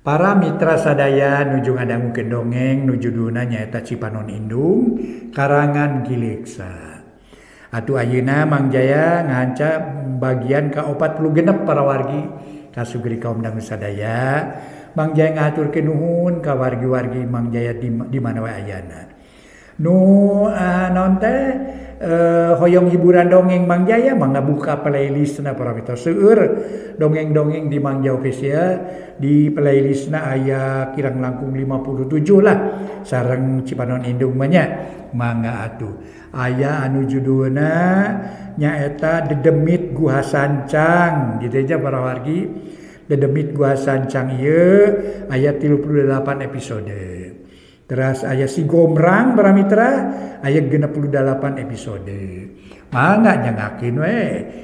Para mitra sadaya nuju ngadangukeun dongeng nu judulna nyaeta Cipanon Indung karangan Gileksa. Atuh ayeuna Mang Jaya nganca bagian ka-46 para wargi kasugri kaum dangu sadaya. Mang Jaya ngaturkeun nuhun ka wargi-wargi Mang Jaya di mana wae ayana. Naon teh hoyong hiburan dongeng Mang Jaya mangga buka playlistna para mitra seueur dongeng-dongeng di Mang Jaya official di playlistna aya kirang langkung 57 lah sareng Cipanon Indung nya mangga atuh aya anu judulna nyaeta Dedemit Guha Sancang gitu aja para wargi. Dedemit Guha Sancang ieu aya 38 episode. Terus aya si Gomrang para mitra aya 68 episode. Mangga nyangakeun we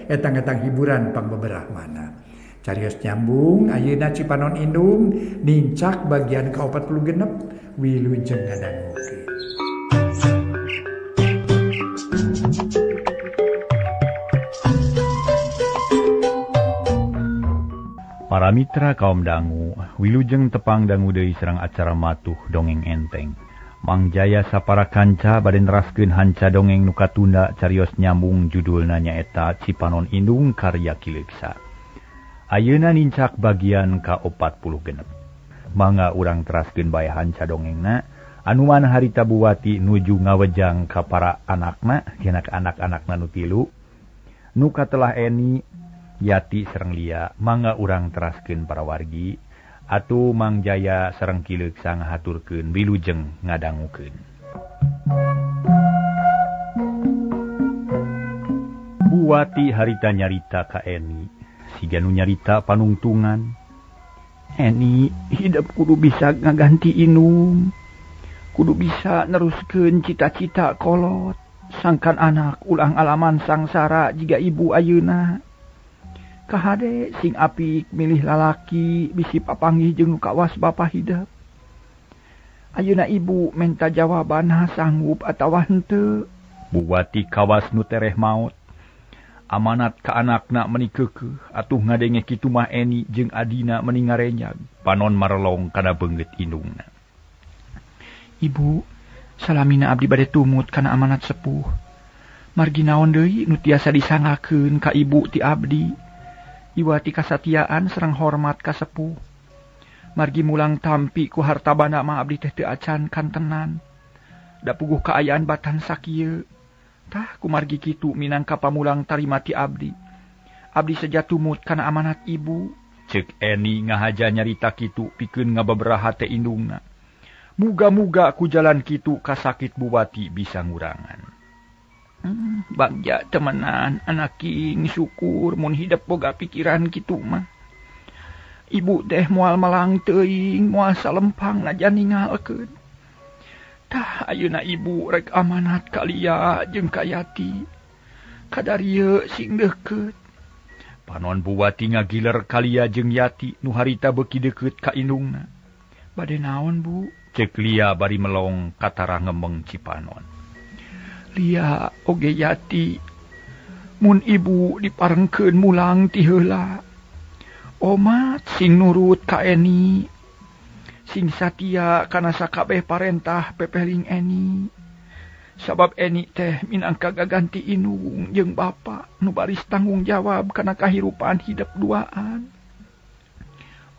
etang-etang hiburan pangbeberahmana. Carios nyambung ayeuna Cipanon Indung nincak bagian ka-46 wilujeng ngadangukeun. Para mitra kaum dangu, wilujeng tepang dangu deui sareng acara matuh dongeng enteng. Mang Jaya sapara kanca bade neraskeun hanca dongeng nu katunda carios nyambung judulna nyaeta Cipanon Indung karya Gileksa. Ayeuna nincak bagian ka-46. Mangga urang teraskeun bae hanca dongengna anu mana harita buwati nuju ngawejang ka para anakna, geuna ka anak-anakna nu tilu. Nu katelah Eni Yati sareng Lia mangga urang teraskeun para wargi atuh Mang Jaya sareng Gileksa ngahaturkeun wilujeng ngadangukeun. Buwati harita nyarita ka Eni siga nu nyarita panungtungan. Eni hidup kudu bisa ngaganti inung, kudu bisa neruskeun cita-cita kolot sangkan anak ulang alaman sangsara jiga ibu ayeuna. Kahade sing apik milih lalaki bisi papanggih jeung kawas bapa hidup. Ayeuna ibu menta jawaban sanggup atawa henteu. Buwati kawas nu tereh maot. Amanat ka anakna meuni keukeuh atuh ngadenge kitu mah Eni jeung adina meuni ngarenyag panon marelong kana beungeut indungna. Ibu, salamina abdi bade tumut kana amanat sepuh. Margi naon deui nu tiasa disangakeun ka ibu ti abdi. Iwati kasatiaan serang hormat ka sepuh. Margi mulang tampi ku harta banda mah abdi teh teu acan kantenan. Da puguh kaayaan batan sakieu. Tah ku margi kitu minangka pamulang tarima ti abdi. Abdi sejatumut kana amanat ibu. Ceuk Eni ngahaja nyarita kitu pikeun ngababaraha teh indungna. Muga-muga ku jalan kitu kasakit buwati bisa ngurangan. Bagja temenan anak king syukur mun hidup boga pikiran kitu mah. Ibu teh moal malang teuing moal salempang najan ningalkeun. Tah ayeuna ibu rek amanat ka Lia jeung ka Yati. Kadarieu sing deukeut. Panon buwati ngagiler ka Lia jeung Yati nu harita beuki deukeut ka indungna. Bade naon bu? Ceuk Lia bari melong katara ngembeng Cipanon. Lia oge Yati mun ibu diparengkeun mulang ti heula. Omat sing nurut ka Eni, sing satia kana sakabeh parentah pepeling Eni. Sabab Eni teh minangka gaganti indung jeung bapa nu baris tanggung jawab kana kahirupan hidup duaan.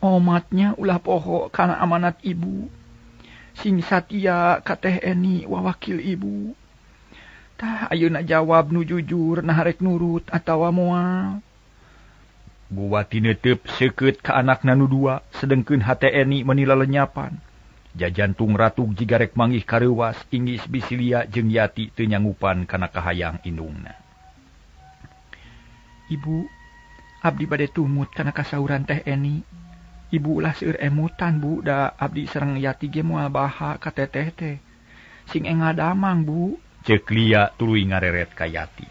Omatnya ulah poho kana amanat ibu, sing satia ka teh Eni wawakil ibu. Tah ayeuna jawab nu jujur nah rek nurut atawa moal. Buwati neuteup seukeut ka anakna nu dua sedengkeun hate Eni meuni lelenyapan. Jajantung ratuk jiga rek manggih kareuwas inggis bisi Lia jeung Yati teu nyanggupan kana kahayang indungna. Ibu, abdi bade tumut kana kasauran teh Eni. Ibu ulah seueur emutan bu da abdi sareng Yati ge moal baha ka teteh teh. Sing engadamang bu. Ceuk Lia tuluy ngareret ka Yati.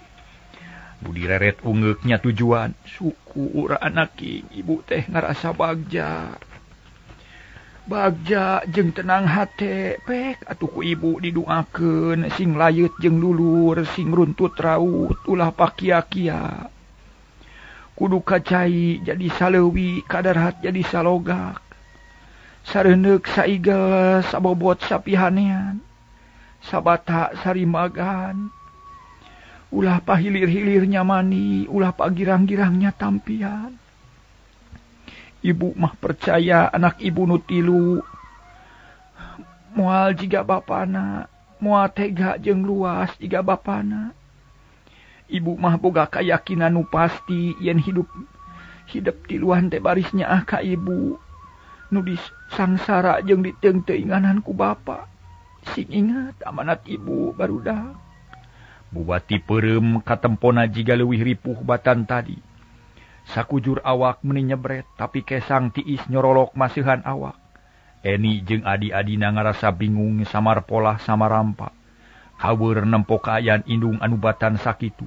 Budi reret ungeuknya tujuan. Syukur anak king ibu teh ngarasa bagja. Bagja jeung tenang hate pek atuh ku ibu didoakeun sing layut jeung lulur sing runtut raut ulah pakia-kia. Kudu kacai jadi saleuwi kadarhat jadi salogak. sareneuk saigel sabobot sapihanean, sabata sarimagan, ulah pahilir-hilirnya mani, ulah pagirang-girangnya tampian. Ibu mah percaya anak ibu nu tilu moal jiga bapana, moal tega jeung luas jiga bapana. Ibu mah boga kayakinan nu pasti yen hidup tiluan teh barisnya ka ibu nu disangsara jeung diteung-teuinganan ku bapa. Sing ingat amanat ibu barudak. Buwati peureum katempona jiga leuwih ripuh batan tadi. Sakujur awak meni nyebret, tapi kesang tiis nyorolok masihan awak. Eni jeung adi-adina ngarasa bingung samar polah samarampa. Haweur nempo kaayaan indung anu batan sakitu.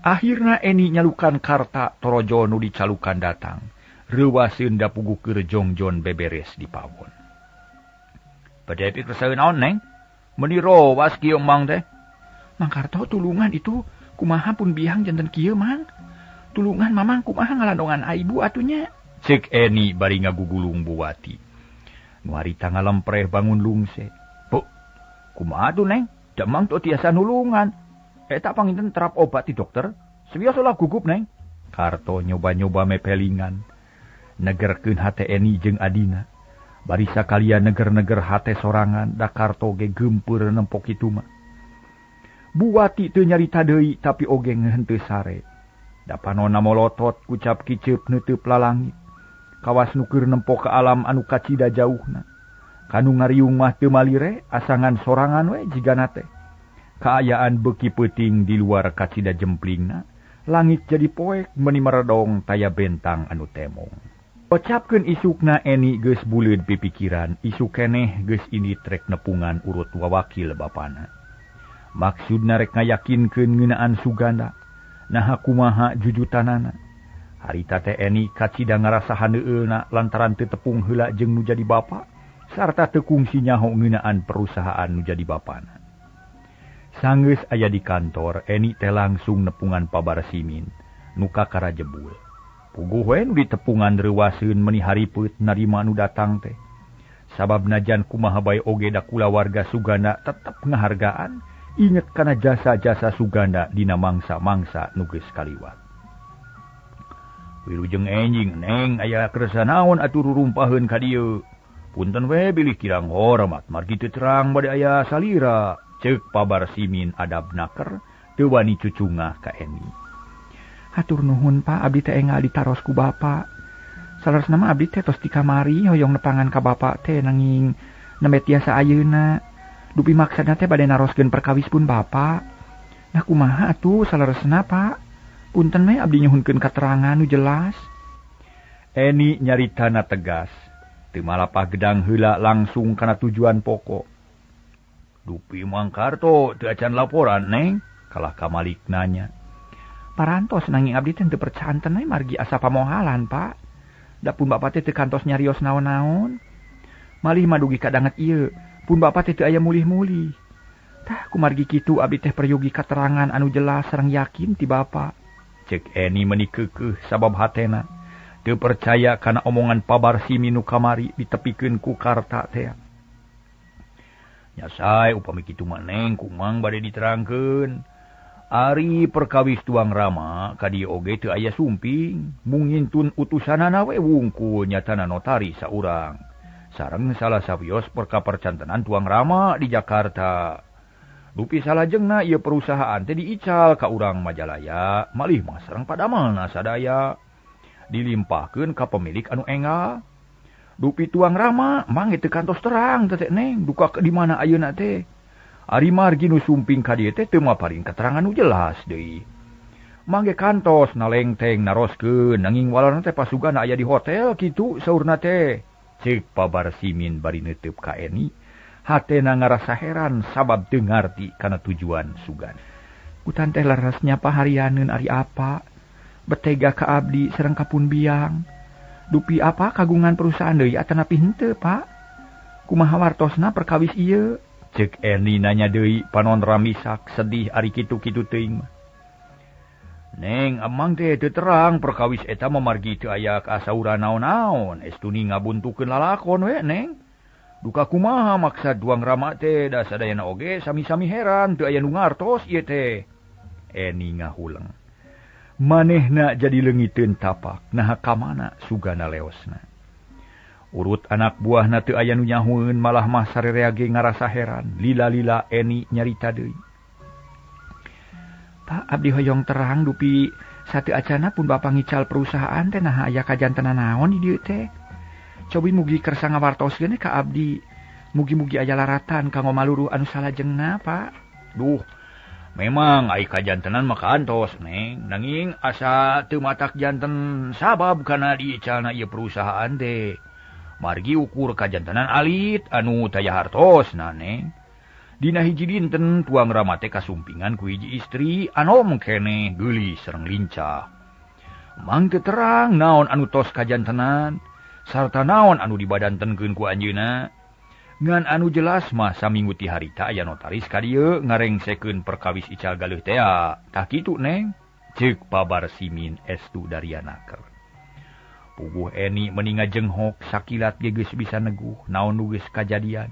Akhirna Eni nyalukan karta torojo nu dicalukan datang. Reuwaseun da pugukeun jongjon beberes di pawon. Padahal kesaeun naon, Neng? Meuni rowas kieu Mang teh. Mang Karto tulungan itu kumaha pun biang janten kieu, Mang. Tulungan mamang kumaha ngalandongan aibu atunya. Cek Eni bari ngagugulung Buwati. Nu harita ngalempreh bangun lungse. Po, kumaha tuh Neng? Damang tuh tiasa nulungan. Eta panginten terap obat ti dokter. Sewios ulah gugup Neng. Karto nyoba-nyoba mepelingan. Negerkeun hate Eni jeung adina. Bari sakalian neger-neger hate sorangan. Da Karto ge geumpeur nempo kitu mah. Buwati teu nyarita deui tapi oge ngehenteu sare. Da panonna molotot kucap kiceup neuteep lalangit. Kawas nu keur nempo ka alam anu kacida jauhna. Kanu ngariung mah teu malire asangan sorangan we jigana teh. Kaayaan beuki peuting di luar kacida jemplingna. Langit jadi poek meuni meredong taya bentang anu temong. Ocapkeun isukna Eni geus buleud pipikiran. Isu keneh geus indit rek nepungan urut wawakil bapana. Maksudna rek ngayakinkeun ngeunaan Suganda. Nah kumaha jujutanana. Harita teh Eni kacida ngarasa handeueulna lantaran teu tepung heula jeung nu jadi bapa sarta teu kungsi nyaho ngeunaan perusahaan nu jadi bapana. Sanggeus aya di kantor, Eni teh langsung nepungan pabar Simin nu kakara jebul. Puguh we nu ditepungan reuwaseun meuni haripeut narima nu datang teh. Sabab najan kumaha bae oge da kulawarga Suganda tetep ngahargaan. Inget kana jasa-jasa Suganda dina mangsa-mangsa nu geus kaliwat. Wilujeng enjing Neng aya kersa naon atuh rurumpaheun ka dieu. Punten we bilih kirang hormat margi teu terang bade aya salira. Ceuk pabar Simin adab naker teu wani cucungah ka Eni. Hatur nuhun Pak, abdi teh enggal ditaros ku Bapa. Salaresna mah abdi teh tos di kamari hoyong nepangan ka Bapa teh nanging nembe tiasa ayeuna. Dupi maksudna teh bade naroskeun perkawis pun Bapa. Nah kumaha atuh salaresna Pak? Punten we abdi nyuhunkeun katerangan nu jelas. Eni nyaritana tegas. Teu malapah gedang heula langsung kana tujuan pokok. Dupi Mang Karto teu acan laporan Neng. Kalah Kamalik nanya. Parantos nanging abdi teh teu percanten we margi asa pamohalan Pak. Da pun Bapa teh teu kantos nyarios naon-naon. Malih madugi kadanget ieu. Pun Bapa teh teu aya mulih-mulih. Tah kumargi kitu abdi teh peryogi katerangan anu jelas sareng yakin ti Bapa. Cek Eni meuni keukeuh sabab hatena teu percaya kana omongan pabar Simin nu kamari ditepikeun ku karta teh. Nya sae upami kitu mah Neng kumang bade diterangkeun. Ari perkawis tuang Rama ka dieu oge teu aya sumping, mung ngintun utusanana we wungkul nyatana notaris saurang. Sareng salah sawios perkapercantenan tuang Rama di Jakarta. Dupi salajengna ieu perusahaan teh diical ka urang Majalaya, malih mah sareng padamelna sadaya. Dilimpahkeun ka pemilik anu enggal. Dupi tuang Rama mangge teu kantos terang teh Neng, duka di mana ayeuna teh. Ari margi nu sumping ka dieu teh teu maparing keterangan nu jelas deui. Mangge kantos nalengteng naroskeun nanging walana teh pasugana aya di hotel kitu saurna teh. Ceuk pabar Simin bari neuteup ka Eni, hatena ngarasa heran sabab teu ngarti kana tujuan Sugan. Kutan teh larasnya paharianeun ari apa? Betega ka abdi sareng kapun biang. Dupi apa kagungan perusahaan deui atanapi henteu, Pak? Kumaha wartosna perkawis ieu? Ceuk Eni nanya deui panon ramisak sedih ari kitu-kitu teuing mah. Neng amang teh teu terang perkawis eta memargi teu aya kasaura naon-naon estuni ngabuntukeun lalakon we neng. Duka kumaha maksad duang rama teh da sadayana oge sami-sami heran teu aya nu ngartos ieu teh. Eni ngahuleng. Manehna jadi leungiteun tapak naha ka mana sugana leosna. Urut anak buahna teu aya nu nyahueun malah mah sarerea ge ngarasa heran. Lila-lila Eni nyarita deui. Pak abdi hoyong terang dupi satu acana pun bapak ngical perusahaan teh nah aya kajantenan naon di dieu teh. Cobi mugi kersa ngawartoskeun ka abdi. Mugi-mugi aya laratan kanggo maluru anu salajengna, Pak. Duh, memang ai kajantenan mah kantos, Neng. Nanging asa teu matak janten sabab kana diicalna ieu perusahaan teh. Margi ukur kajantenan alit anu taya hartosna, Neng. Dina hiji dinten tuang rama teh kasumpingan ku hiji istri anom keneh geulis sareng lincah. Mang teu terang naon anu tos kajantenan sarta naon anu dibadantenkeun ku anjeunna. Ngan anu jelas mah saminggu ti harita aya notaris ka dieu ngarengsekeun perkawis ical galeuh teh. Tah kitu Neng, ceuk pabar Simin estu Daryanaker. Puguh Eni meninga jenghok sakilat ge geus bisa neguh naon nu geus kajadian.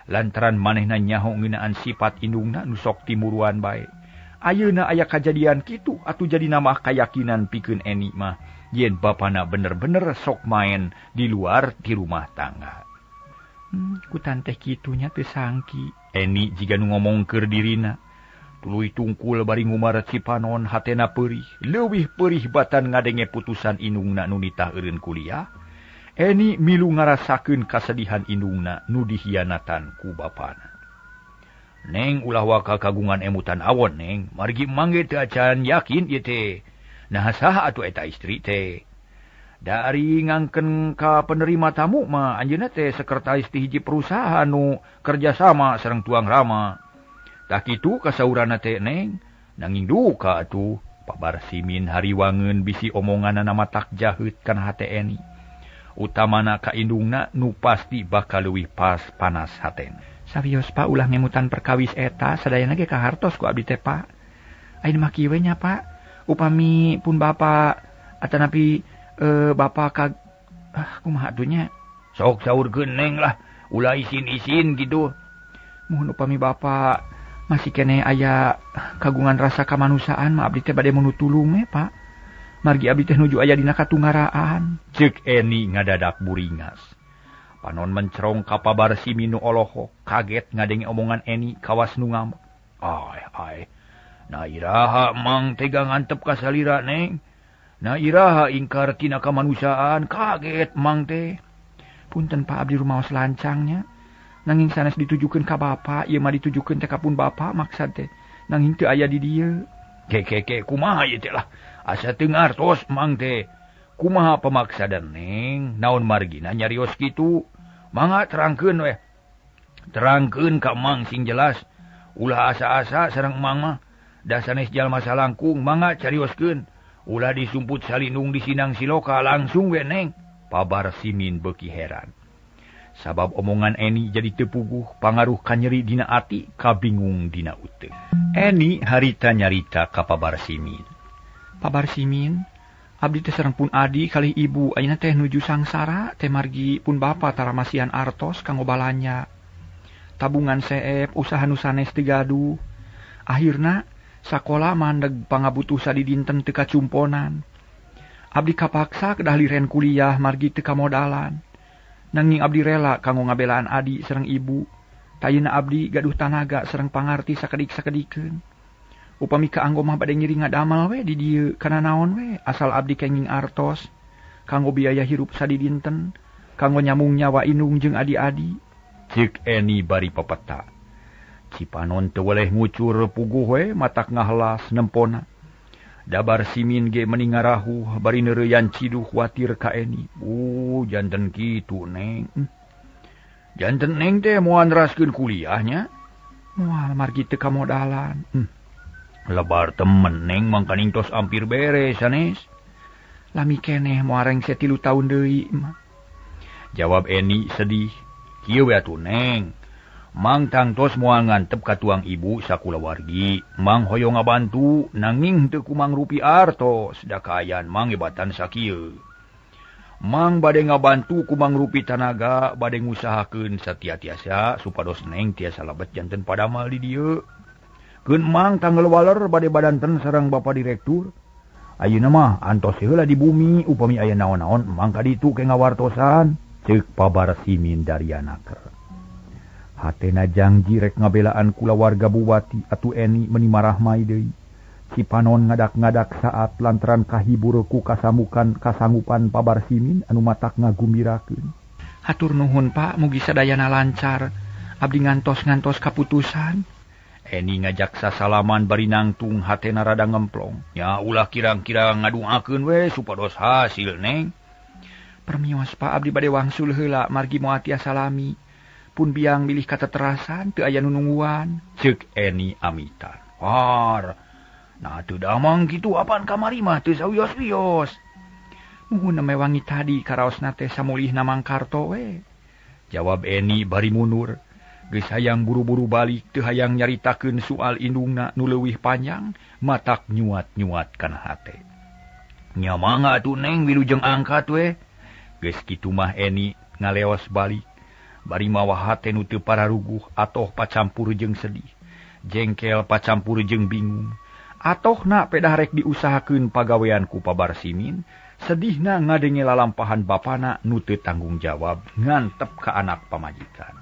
Lantaran manehna nyaho ngeunaan sifat indungna nu sok timuruan bae. Ayeuna aya kajadian kitu atuh jadi namah kayakinan pikeun Eni mah yen bapana bener-bener sok main di luar ti rumah tangga. Kutan teh kitunya teu sangki. Eni jiga nu ngomong keur dirina. Tuluy tungkul bari ngumaret si panon hatena peurih. Leuwih peurih batan ngadenge putusan indungna nu nitah eureun kuliah. Eni milu ngarasakeun kasedihan indungna nu dihianatan ku bapana. Neng ulah waka kagungan emutan awon Neng, margi mangge teu acan yakin ieu teh. Nah saha atuh eta istri teh? Dari ngangken ka penerima tamu mah anjeunna teh sekretaris ti hiji perusahaan nu kerjasama sareng tuang rama. Tah kitu kasaurana teh Neng, nanging duka atuh pabar Simin hariwangeun bisi omonganna matak jaheut kana hate Eni. Utamana ka indungna nu pasti bakal leuwih pas panas hatena. Sabios Pak ulah ngemutan perkawis eta sadayana ge kahartos ku abdi teh Pak. Ayeuna mah kieu nya Pak. Upami pun Bapak atanapi Bapak ka kumaha atuh nya? Sok saurkeun Neng lah, ulah isin-isin gitu. Muhun upami Bapak masih kene aya kagungan rasa kamanusaan mah abdi teh bade menutulung Pak. Margi abdi teh nuju aya dina katunggaraan. Ceuk Eni ngadadak buringas. Panon mencerong ka pabar Simin nu olohok, kaget ngadenge omongan Eni kawas nu ngambek. Ai. Na iraha mang tega ngantep ka salira Neng. Na iraha ingkar tina kamanusiaan, kaget mang teh. Punten Pak abdi rumaos lancangnya. Nanging sanes ditujukeun ka Bapak, ieu mah ditujukeun teh ka pun Bapak maksad teh. Nanging teu aya di dieu. Keke kumaha ieu teh lah. Asa teu ngartos mang teh. Kumaha pamaksadan Neng? Naon margina nyarios kitu? Mangga terangkeun we. Terangkeun ka mang sing jelas. Ulah asa-asa sareng mang mah. Da sanes jalma salangkung mangga carioskeun. Ulah disumput salindung di sinang siloka langsung we Neng. Pabar Simin beuki heran. Sabab omongan Eni jadi teu puguh, pangaruh ka nyeri dina ati, kabingung dina uteung. Eni harita nyarita ka pabar Simin. Pabar Simin, abdi teh sareng pun adi kalih ibu ayeuna teh nuju sangsara teh margi pun bapa taramasian artos kanggo balanya. Tabungan seep usaha nu sanes teu gaduh. Akhirna sakola mandeg pangabutuh sadi dinten teu kacumponan. Abdi kapaksa kedah liren kuliah margi teu kamodalan. Nanging abdi rela kanggo ngabelaan adi sareng ibu. Tayina abdi gaduh tanaga sareng pangarti sakedik-sakedikeun. Upami kaanggo mah bade ngiri ngadamal we di dieu kana naon we asal abdi kenging artos kanggo biaya hirup sadi dinten kanggo nyamung nyawa indung jeung adi-adi. Ceuk Eni bari pepeta. Cipanon teu weleh ngucur puguh we matak ngahlas nempona. Dabar Simin ge meninga rahuh bari neureuyan ciduh kuatir ka Eni. Janten kitu Neng. Janten Neng teh moal neraskeun kuliahnya. Moal margi teu kamodalan. Lebar temen Neng mangkaning tos ampir beres sanes. Lami keneh moal rengse 3 taun deui. Jawab Eni sedih. Kieu we atuh Neng. Mang tangtos moal ngantep ka tuang ibu sakulawargi. Mang hoyong ngabantu nanging teu kumang rupi artos dakayan mang ebatan sakieu. Mang bade ngabantu kumang rupi tanaga bade ngusahakeun satia-tiasa supados neng tiasa labet janten padamal di dieu. Keun mang tanggal waler bade badanten sareng Bapak Direktur. Ayeuna mah antos heula di bumi upami aya naon-naon mang kaditu ke ngawartosan ceuk Pabar Simin Daryanaker. Hatena janji rek ngabelaan kula warga Buwati atu Eni meuni marahmai deui. Si Panon ngadak-ngadak saat lantaran kahibur ku kasanggupan Pabar Simin anu matak ngagumirakeun. Hatur nuhun Pak, mugi sadayana lancar. Abdi ngantos kaputusan. Eni ngajak sasalaman bari nangtung hatena rada ngemplong. Ya ulah kirang-kirang ngaduakeun we supados hasil neng. Permios Pak, abdi bade wangsul heula margi moal tiasa salami. Pun biang milih kateterasan teu aya nu nungguan. Ceuk Eni amitan. War, nah teu damang kitu apaan kamari mah teu sawios-wios. Muhun mewangi tadi karaosna teh samulihna Mang Karto we. Jawab Eni bari mundur. Geus hayang buru-buru balik teu hayang nyaritakeun soal indungna nu leuwih panjang, matak nyuat-nyuat kana hate. Nya mangga atuh neng wilujeng angkat we. Geus kitu mah Eni ngaleos balik. Bari mawa hate nu teu pararuguh atoh pacampur jeung sedih. Jengkel pacampur jeung bingung. Atohna pedah rek diusahakeun pagawean ku Pabar Simin, sedihna ngadenge lalampahan bapana nu teu tanggung jawab ngantep ka anak pamajikan.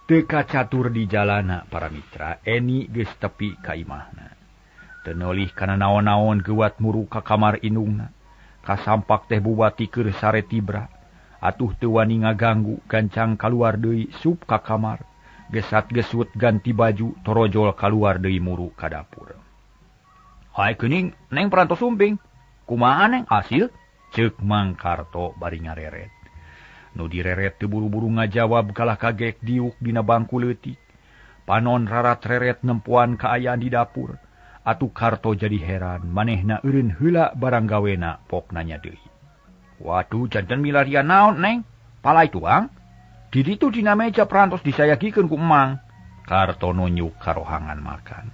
Teu kacatur di jalana para mitra, Eni geus tepi ka imahna. Teu neulih kana naon-naon geuwat muru ka kamar indungna. Kasampak teh Buwati keur sare tibra. Atuh teu wani ngaganggu gancang kaluar deui sup ka kamar. Gesat-gesut ganti baju torojol kaluar deui muru ka dapur. Hai keuning neng perantos sumping. Kumaha neng hasil? Ceuk Mang Karto bari ngareret. Nu direret teu buru-buru ngajawab kalah kagek diuk dina bangku leutik. Panon rarat reret nempuan kaayaan di dapur. Atuh Karto jadi heran, manehna eureun heula barang gawena pok nanya deui. Waduh, janten milarian naon neng? Palai tuang? Di ditu dina meja perantos disayagikeun ku emang. Karto nunjuk karohangan makan.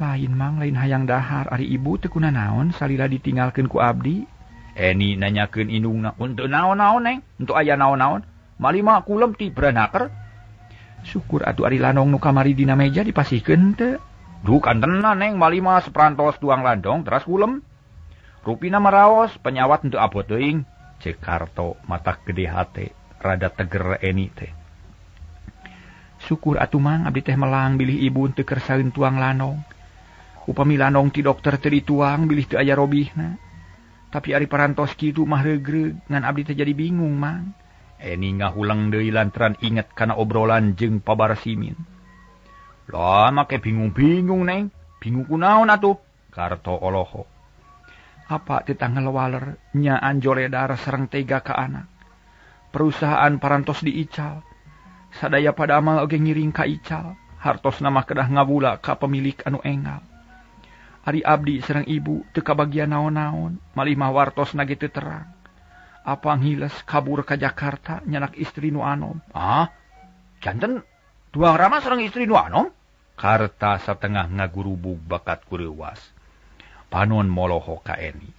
Lain Mang, lain hayang dahar ari ibu teu kuna naon salila ditinggalkeun ku abdi. Eni nanyakeun indungna, "Untuk naon-naon neng? Untuk aya naon-naon? Malima kulem ti Branaker?" Syukur atuh ari landong nu kamari dina meja dipasihkeun teu. Duh kantena neng malima seperantos tuang landong teras kulem. Rupina maraos penyawat untuk abot teuing. Ceuk Karto matak gede hate rada teger Eni teh. Syukur atuh Mang, abdi teh melang bilih ibu teu keur saeun tuang landong. Upami landong ti dokter teu dituang bilih teu aya robihna. Tapi ari parantos kitu mah regreg ngan abdi teh jadi bingung Mang. Eni ngahulang deui lantaran inget kana obrolan jeung Pabar Simin. Lah make bingung-bingung neng. Bingung kunaon atuh? Karto oloho. Apa teu tanggal waler nya anjoledar sareng tega ka anak. Perusahaan parantos diical. Sadaya padamal oge ngiring ka ical. Hartosna mah kedah ngabula ka pemilik anu enggal. Ari abdi sareng ibu teu kabagian naon-naon, malih mah wartosna ge teu terang. Apang hiles kabur ka Jakarta nyanak istri nu anom. Ah, janten tuang rama sareng istri nu anom? Karta satengah ngagurubug bakat kureuwas. Panon moloho ka Eni.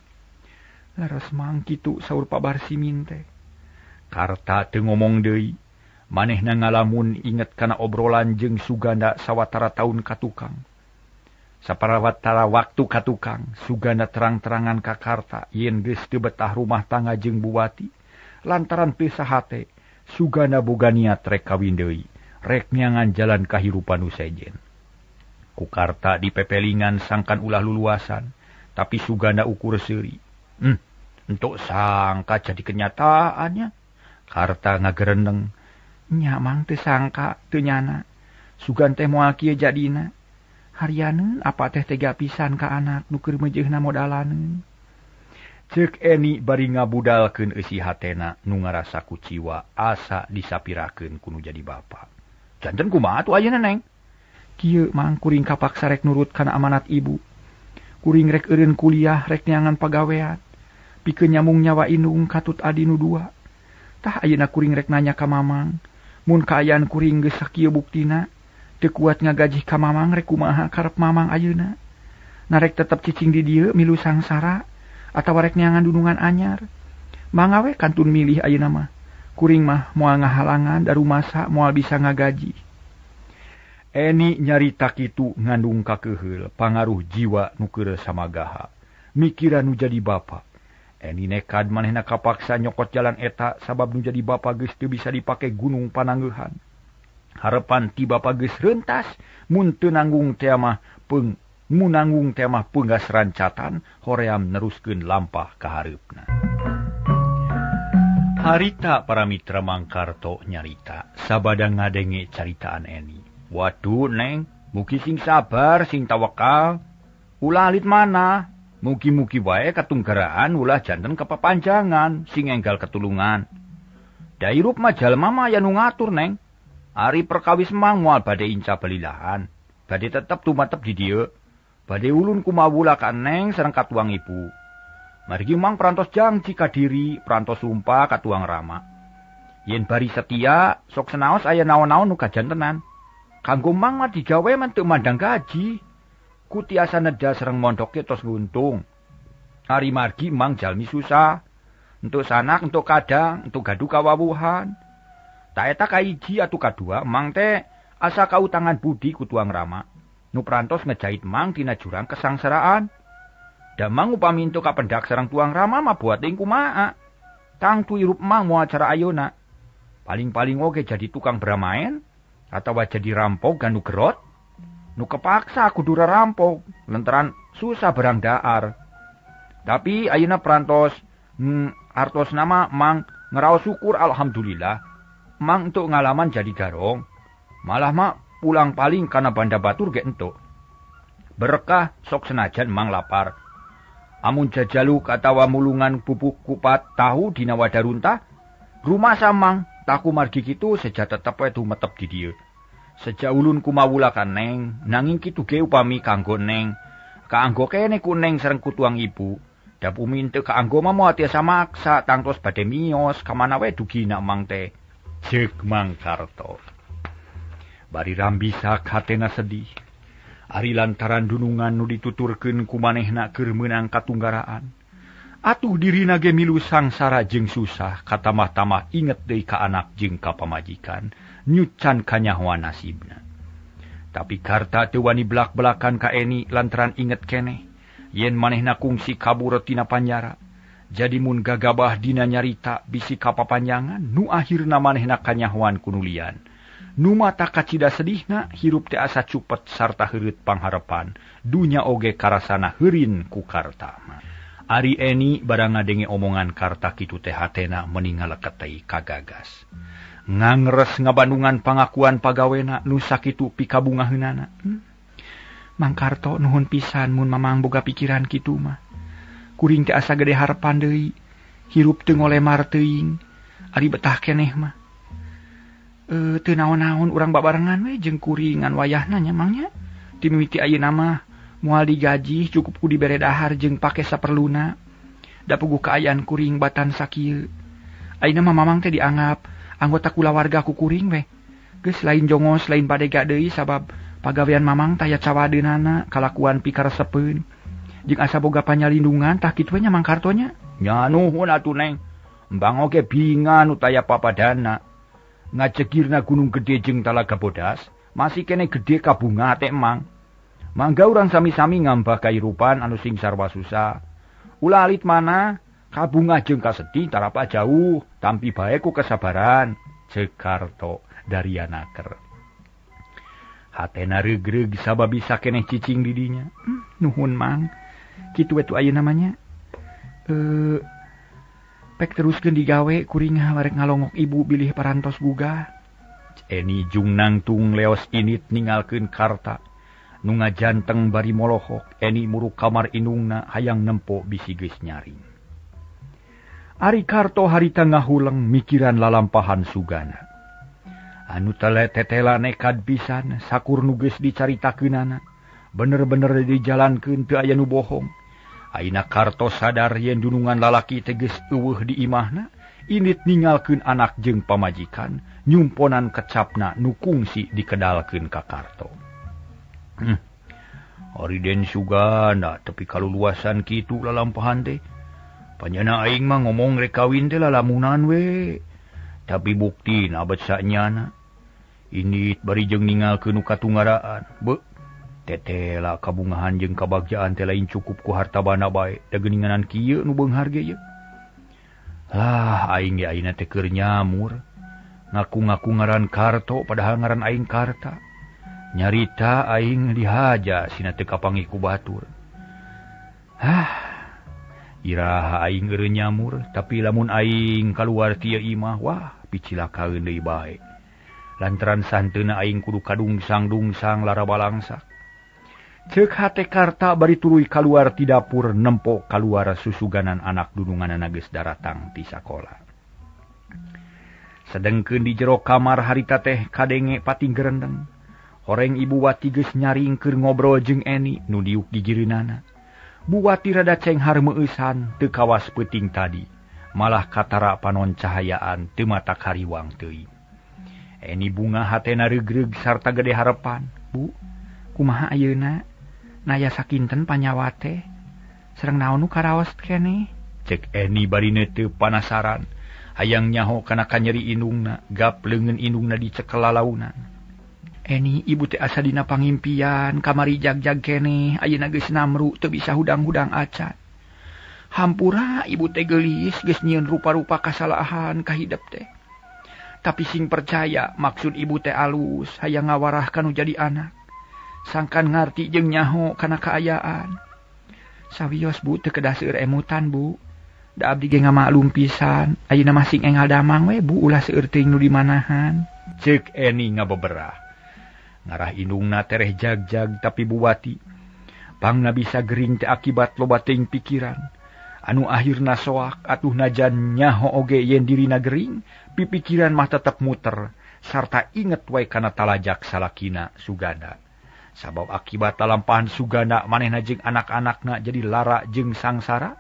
Leres Mang kitu saur Pabar Simin teh. Karta teu ngomong deui. Manehna ngalamun inget kana obrolan jeung Suganda sawatara taun ka tukang. Saparawatara waktu ka tukang, Suganda terang-terangan ka Karta yen geus teu betah rumah tangga jeung Buwati. Lantaran teu sahate, Suganda boga niat rek kawin deui, rek nyangan jalan kahirupan nu sejen. Ku Karta dipepelingan sangkan ulah luluasan, tapi Suganda ukur seuri. Entuk sangka jadi kenyataannya. Karta ngagereneng. Nya Mang teu sangka teu nyana. Sugan teh moal kieu jadina. Harianeun apa teh tega pisan ka anak nu keur mejeehna modalaneun. Ceuk Eni bari ngabudalkeun eusi hatena nu ngarasa kuciwa asa disapirakeun ku nu jadi bapa. Janten kumaha atuh ayeuna neng? Kieu Mang kuring kapaksa rek nurut kana amanat ibu. Kuring rek eureun kuliah rek neangan pagawean. Pikeun nyambung nyawa indung katut adi nu dua. Tah ayeuna kuring rek nanya ka Mamang, Mun kaayaan kuring geus sakieu buktina, teu kuat ngagajih ka mamang rek kumaha karep mamang ayeuna. Narek tetep cicing di dieu milu sangsara atawa rek neangan dunungan anyar. Mangga we kantun milih ayeuna mah. Kuring mah moal ngahalangan daru masa moal bisa ngagaji. Eni nyarita kitu ngandung kakeheul pangaruh jiwa nu keur samagaha. Mikiran nu jadi bapa. Eni nekad manehna kapaksa nyokot jalan eta sabab nu jadi bapa geus teu bisa dipake gunung panangeuhan. Harepan ti bapa geus reuntas mun teu nanggung teh mah peunggas rancatan hoream neruskeun lampah ka hareupna. Harita para mitra Mangkarto nyarita sabada ngadenge caritaan Eni. Waduh neng, mugi sing sabar sing tawakal. Ulah alit mana? Mugi-mugi wae katunggaraan ulah janten kepapanjangan sing enggal ketulungan. Da irup mah jalma mah aya nu ngatur neng. Ari perkawis mang moal bade inca belilahan. Bade tetep tumatep di dieu. Bade ulun kumawula ka neng sareng katuang ibu. Margi mang perantos janji ka diri, perantos sumpah katuang rama. Yen bari setia, sok senaos aya naon-naon nu kajantenan. Kanggo mang mah digawe man teu mandang gaji. Ku tiasa neda sareng mondoke tos nguntung. Ari margi mang jalmi susah. Untuk sanak, untuk kadang, untuk gaduh kawawuhan. Ta eta kaiji atu kadua, mang teh asa kautangan budi ku tuang rama. Nu perantos ngejahit mang tina jurang kesangsaraan. Da mang upami entuk kapendak sareng tuang rama mah buat ing kumaha. Tang tu irup mang moal acara ayeuna. Paling-paling oge jadi tukang beramain atawa jadi rampok ganu gerot. Nu kepaksa kudu rampok lantaran susah berang daar. Tapi ayeuna perantos artos nama mang ngeraos syukur alhamdulillah. Mang entuk ngalaman jadi garong. Malah mah pulang paling kana banda batur ge entuk. Berkah sok senajan mang lapar. Amun jajaluk atawa mulungan pupuk kupat tahu dina wadarunta, rumah samang taku margi kitu seja tetep we tumetep di dieu. Seja ulun kumawula ka neng, nanging kitu ge upami kanggo neng. Kaanggo kene ku neng sareng kutuang ibu. Da pumi teu kaanggo mah moal tiasa maksa tangtos bade miyos kamana we dugina mang teh. Ceuk Mangkarto. Bari rambisa hatena sedih. Ari lantaran dunungan nu dituturkeun ku manehna keur meunang katunggaraan. Atuh dirina ge milu sangsara jeung susah katamah-tamah inget deui ka anak jeung ka pamajikan, nyucan kanyahoan nasibna. Tapi karta teu wani belak-belakan ka Eni lantaran inget keneh yen manehna kungsi kabur tina panjara. Jadi mun gagabah dina nyarita bisi kapapanjangan nu akhirna manehna kanyahoan kunulian. Nu mata kacida sedihna hirup teh asa cupet sarta heureut pangharepan dunya oge karasana heurin ku karta. Ari Eni barang ngadenge omongan karta kitu teh hatena meuning ngaleket teh kagagas. Ngangres ngabandungan pangakuan pagawena nu sakitu pikabungaheunana. Mangkarto nuhun pisan mun mamang boga pikiran kitu mah. Kuring teh asa gede harepan deui, hirup teu ngolemar teuing. Ari betah keneh mah. Teu naon-naon urang babarengan we jeung kuring ngan wayahna nya mangnya. Ti mimiti ayeuna mah moal digaji cukup ku dibere dahar jeung pake saperluna. Da puguh kaayaan kuring batan sakieu. Ayeuna mah mamang teh dianggap anggota kulawarga ku kuring we. Geus lain jongos lain padega deui sabab pagawean mamang taya cawadeunana kalakuan pikaresepeun. Jeung asa boga panyalindungan tah kitu we nya Mangkarto nya. Nya nuhun atuh neng. Embang oge bingan utaya papadana. Ngajegirna gunung gede jeung talaga bodas, masih kene gede kabunga teh emang. Mangga urang sami-sami ngambah kairupan anu sing sarwa susah. Ulah alit mana, kabunga jeung kasedih tarapa jauh, tampi bae ku kesabaran. Ceuk Karto darianaker. Hatena regreg sabab bisa keneh cicing di dinya. Nuhun mang, kitu we tu ayeuna namanya. Pek teruskeun digawe kuring harek ngalongok ibu bilih parantos gugah. Eni jung nangtung leos init ningalkeun karta. Nu ngajanteng bari molohok, Eni muruk kamar indungna hayang nempo bisi geus nyaring. Ari Karto harita ngahuleng mikiran lalampahan sugana. Anu tetela nekad pisan sakur nu geus dicaritakeunana. Bener-bener dijalankeun teu aya nu bohong. Aina Karto sadar yen dunungan lalaki teges eueuh di imahna, init ningalkeun anak jeung pamajikan nyumponan kecapna nu kungsi dikedalkeun ka Karto. Ari den Sugana tepi kaluluasan kitu lalampahan teh. Panjana aing mah ngomong rek kawin teh lalamunan we. Tapi bukti abet sanyana. Init bari jeung ningalkeun nu katunggaraan. Beuh, tetela kabungahan jeung kabagjaan teh lain cukup ku hartabana bae. Da geuninganan kieu nu beunghar ge ye. Lah aing ge ayeuna teh keur nyamur. Ngaku-ngaku ngaran Karto padahal ngaran aing Karta. Nyarita aing dihaja sina teu kapanggih ku batur. Iraha aing eureun nyamur, tapi lamun aing kaluar ti ieu imah, wah picilakaeun deui bae. Lantaran santeuna aing kudu kadungsang-dungsang lara balangsak. Ceuk hate Karta bari tuluy kaluar ti dapur nempo kaluar susuganan anak dununganna geus daratang ti sakola. Sedengkeun di jero kamar harita teh kadenge pating gerendeng. Horeng Ibu Wati geus nyaring keur ngobrol jeung Eni nu diuk di gireunana. Bu Wati rada cenghar meueusan teu kawas peuting tadi, malah katara panon cahayaan teu mata kariwang teuing. Eni bunga hatena regreg sarta gede harepan. Bu, kumaha ayeuna? Naya sakinten panyawa teh? Sareng naon nu karaos keneh? Cek Eni bari teu panasaran. Hayang nyaho kana kanyeri indungna, gap leungeun indungna dicekel lalaunan. Eni, ibu teh asa dina pangimpian, kamari jag-jag keneh, ayeuna geus namru teu bisa hudang-hudang acan. Hampura ibu teh geulis geus nyieun rupa-rupa kasalahan ka hidep teh. Tapi sing percaya maksud ibu teh alus, hayang ngawarah kanu jadi anak. Sangkan ngarti jeung nyaho kana kaayaan. Sawios Bu teu kedah seueur emutan Bu. Da abdi ge ngamaklum pisan, ayeuna masing enggal damang we Bu ulah seueur teuing nu dimanahan. Ceuk Eni ngabeberah. Ngarah indungna tereh jag-jag tapi Bu Wati. Pangna bisa gering teh akibat loba teuing pikiran. Anu akhirna soak atuh najan nyaho oge yen dirina gering, pipikiran mah tetep muter, sarta inget wae kana talajak salakina Sugana. Sabab akibat talampahan Sugana manehna jeung anak-anakna jadi lara jeung sangsara,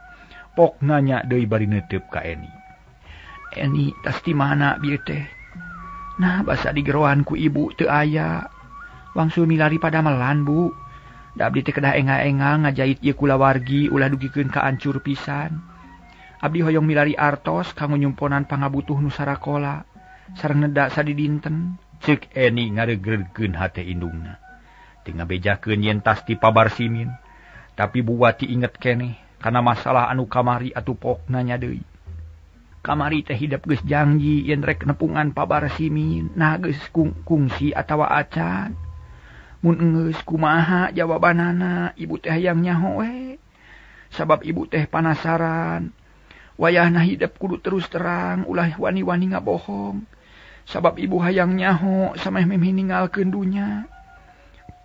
pok nanya deui bari neuteup ka Eni. Eni, tas di mana bieu teh? Nah, basa digeroan ku ibu teu aya. Wangsul milari padamelan, Bu. Da abdi teh kedah engal-engal ngajait ieu kulawargi ulah dugikeun ka ancur pisan. Abdi hoyong milari artos kanggo nyumponan pangabutuh nu sarakola sareng neda sadidinten. Ceuk Eni ngaregregkeun hate indungna. Teu ngabejakeun yen tas ti pabar simin, tapi Bu Wati inget keneh kana masalah anu kamari atuh pok nanya deui. Kamari teh hidep geus janji yen rek nepungan pabar simin, nah geus kungsi atawa acan. Mun geus kumaha jawabanana, ibu teh hayang nyaho we. Sabab ibu teh panasaran. Wayahna hidep kudu terus terang, ulah wani-wani ngabohong. Sabab ibu hayang nyaho sameh memeh ninggalkeun dunya.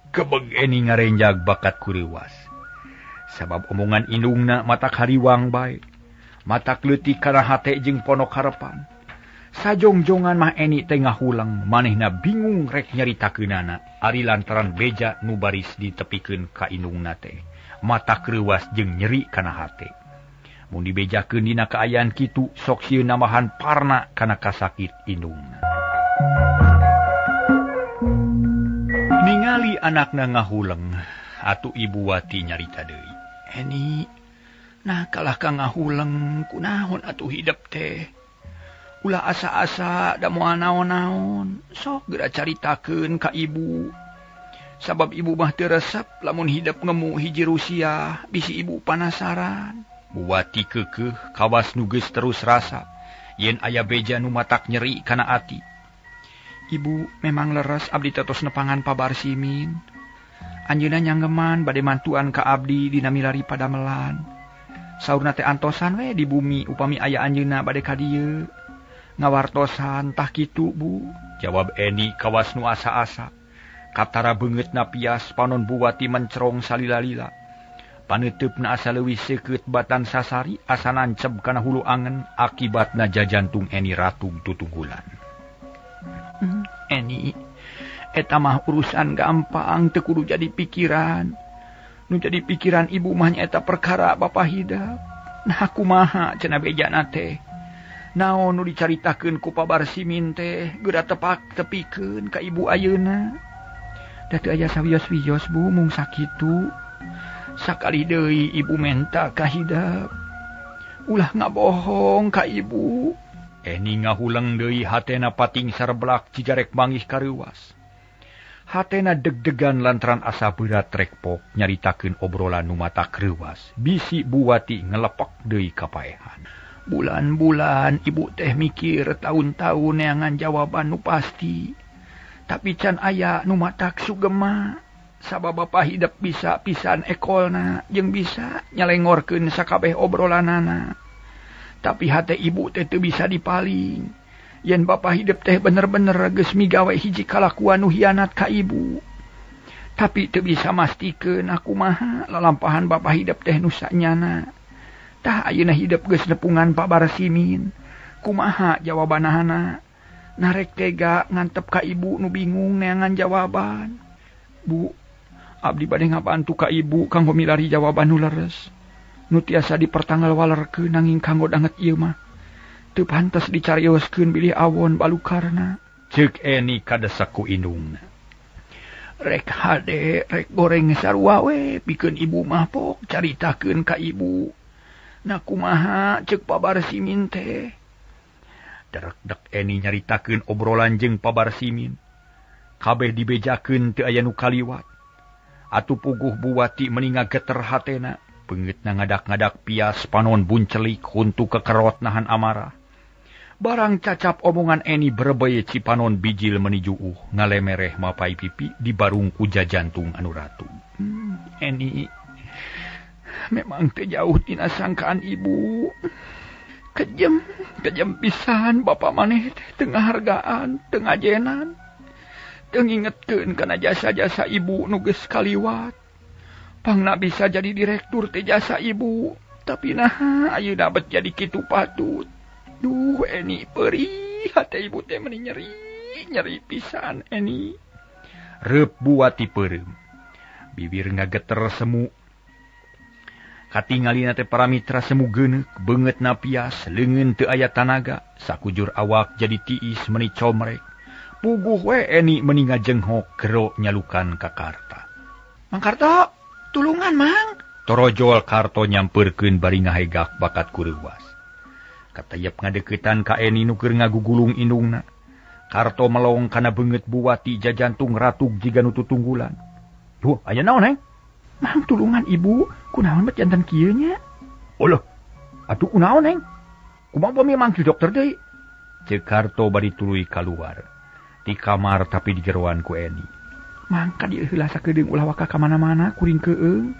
Kebeg Eni ngarenjag bakat kuriwas. Sabab omongan indungna matak hariwang bae. Matak leutik kana hate jeung ponok harepan. Sajongjongan mah Eni teh ngahulang, manehna bingung rek nyaritakeunana. Ari lantaran beja nu baris ditepikeun ka indungna teh. Matak reuwas jeung nyeri kana hate. Mun dibejakeun dina kaayaan kitu, sok sieun namahan parna kana kasakit indungna. Ningali anakna ngahuleng, atuh Ibu Wati nyarita deui. Eni, nah kalah ka ngahuleng, kunaon atuh hidep teh. Ulah asa-asa da moal naon-naon, sok geura caritakeun ka ibu. Sabab ibu mah teu resep lamun hidep ngemu hiji rusia, bisi ibu panasaran. Bu Wati keukeuh kawas nu geus terus rasa, yen aya beja nu matak nyeri kana ati. Ibu memang leres abdi tetos nepangan pabar simin. Anjeunna nyanggeman bade mantuan ka abdi dina milari padamelan. Saurna teh antosan we di bumi upami aya anjeunna bade ka dieu. Ngawartosan tah kitu Bu, jawab Eni kawas nu asa-asa. Katara beungeutna pias panon Bu Wati mencerong salila-lila. Paneutupna asa leuwih seukeut batan sasari asa nanceb kana hulu angen akibatna jajantung Eni ratug tutunggulan. Eni, eta mah urusan gampang teu kudu jadi pikiran. Nu jadi pikiran ibu mah eta perkara bapa hidap. Nah kumaha cenah bejana teh. Naon nu dicaritakeun ku Pabar Simin teh geura tepak tepikeun ka ibu ayeuna. Da teu aya sawios-wios Bu mung sakitu. Sakali deui ibu menta kahidap. Ulah ngabohong ka ibu. Eni ngahuleng deui hatena pating sareblak cigarek mangih kareuwas. Hatena deg-degan lantaran asa berat rekpok nyaritakeun obrolan nu mata kreuwas. Bisi Buwati ngelepek deui kapaehan. Bulan-bulan ibu teh mikir tahun-tahun neangan jawaban nu pasti. Tapi can aya nu matak sugema. Sabab bapa hidup bisa pisan ekolna jeung bisa nyalengorkeun sakabeh obrolanana. Tapi hate ibu teh teu bisa dipaling. Yen bapa hidup teh bener-bener geus migawe hiji kalakuan nu hianat ka ibu. Tapi teu bisa mastikeun aku maha lalampahan bapa hidup teh nu sanyana. Tah ayeuna hidup geus nepungan Pabar Simin. Kumaha jawabanana? Narek tega ngantep ka ibu nu bingung neangan jawaban. Bu, abdi bade ngabantu ka ibu kanggo milari jawaban nu leres. Nu tiasa dipertanggal walerkeun nanging kanggo danget ieu mah teu pantes dicarioskeun bilih awon balukarna. Ceuk Eni kadesek ku indungna. Rek hade, rek goreng sarua we pikeun ibu mah pok caritakeun ka ibu. Na kumaha ceuk Pabar Simin teh. Derek-dek Eni nyaritakeun obrolan jeung Pabar Simin. Kabeh dibejakeun teu aya nu kaliwat. Atuh puguh Buwati meninga geter hatena. Beungeutna ngadak-ngadak pias panon buncelik huntu kekerot nahan amarah. Barang cacap omongan Eni berebeye cipanon bijil menuju ngalemereh mapai pipi di barung uja jantung anu ratu. Eni, memang teu jauh tina sangkaan ibu. Kejem pisan bapa maneh teh teu ngahargaan, teu ngajenan. Teu ngingetkeun kana jasa-jasa ibu nu geus kaliwat. Pangna bisa jadi direktur teh jasa ibu. Tapi nah ayeuna bet jadi kitu patut. Duh Eni perih hate ibu teh meni nyeri pisan Eni. Reup Buwati peureum. Bibir ngageter semu. Katingalina teh para mitra semu geuneuk, beungeutna pias, leungeun teu aya tanaga, sakujur awak jadi tiis meni comrek. Puguh we Eni meni ngajenghok gero nyalukan ka Karta. Mang Karto, tulungan Mang. Torojol Karto nyampeurkeun bari ngahegak bakat kureuwas. Katayep ngadeuketan ka Eni nu keur ngagugulung indungna. Karto melong kana beungeut Buwati jajantung ratug jiga nu tutunggulan. Duh, aya naon heng? Mang tulungan ibu, kunaon bet janten kieu nya? Olah, atuh kunaon heng? Kumaha pami mangki dokter deui? Ceuk Karto bari tuluy kaluar. Di kamar tapi dijeroan ku Eni. Mangka dieu heula sakedeung ulah waka ka mana-mana kuring keueung.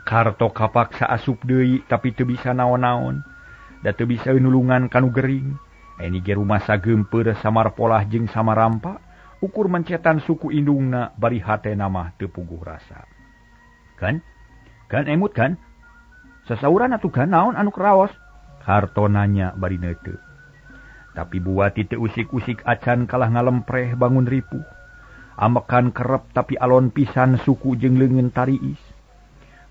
Karto kapaksa asup deui tapi teu bisa naon-naon. Da teu bisa nulungan kanu gering. Eni ge rumasa geumpeur samar polah jeung samarampa. Ukur mencetan suku indungna bari hatena mah teu puguh rasa. Kan emut kan? Sasauran atuh kan naon anu kraos? Karto nanya bari neuteu. Tapi Buwati teu usik-usik acan kalah ngalempreh bangun ripuh. Amekan kerep tapi alon pisan suku jeung leungeun tariis.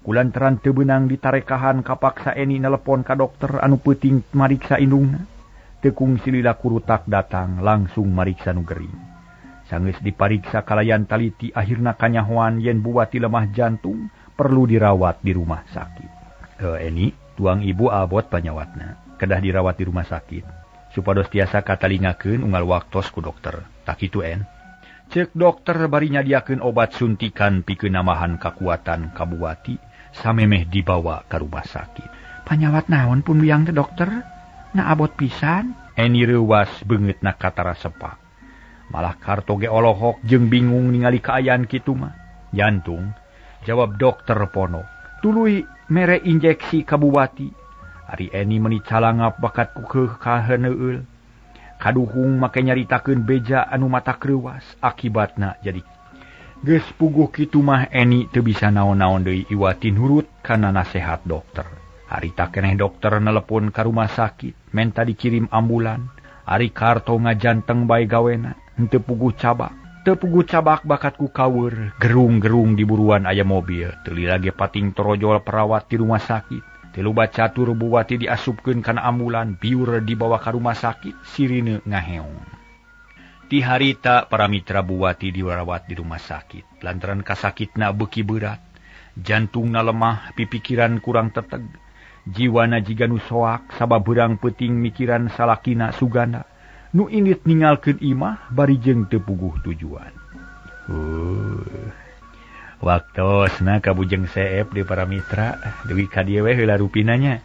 Kulantaran teu beunang ditarekahan kapaksa Eni nelepon ka dokter anu peuting mariksa indungna. Teu kungsi lila kurutak datang langsung mariksa nu gering. Sanggeus dipariksa kalayan taliti akhirna kanyahoan yen Buwati lemah jantung perlu dirawat di rumah sakit. Eni, tuang ibu abot panyawatna. Kedah dirawat di rumah sakit. Supados tiasa katalingakeun unggal waktos ku dokter. Tak kitu En. Ceuk dokter bari nyadiakeun obat suntikan pikeun namahan kakuatan ka Buwati samemeh dibawa ka rumah sakit. Panyawat naon pun biang teh dokter? Na abot pisan. Eni reuwas beungeutna katara sepak. Malah Karto ge olohok jeung bingung ningali kaayaan kitu mah. Jantung, jawab dokter pono. Tuluy mere injeksi ka Buwati. Ari Eni meuni calangap bakat ku kaheuneueul. Kaduhung make nyaritakeun beja anu mata kreuwas. Akibatna jadi geus puguh kitu mah Eni teu bisa naon-naon deui iwati nurut kana nasehat dokter. Harita keneh dokter nelepon ka rumah sakit, menta dikirim ambulan. Ari Karto ngajanteng bae gawena, henteu puguh cabak. Teu puguh cabak bakat ku kaweur, gerung-gerung di buruan aya mobil. Teu lila ge pating torojol perawat di rumah sakit. Tiluba catur Buwati diasupkeun kana ambulan biur dibawa ka rumah sakit sirine ngaheong. Ti harita para mitra Buwati dirawat di rumah sakit lantaran kasakitna beuki berat, jantungna lemah, pipikiran kurang teteg, jiwana jiga nu soak sababeurang peuting mikiran salakina Suganda nu init ningalkeun imah bari jeung teu puguh tujuan. Waktosna ka Bujeng Seep di para mitra, dugi ka dieu we heula rupinanya.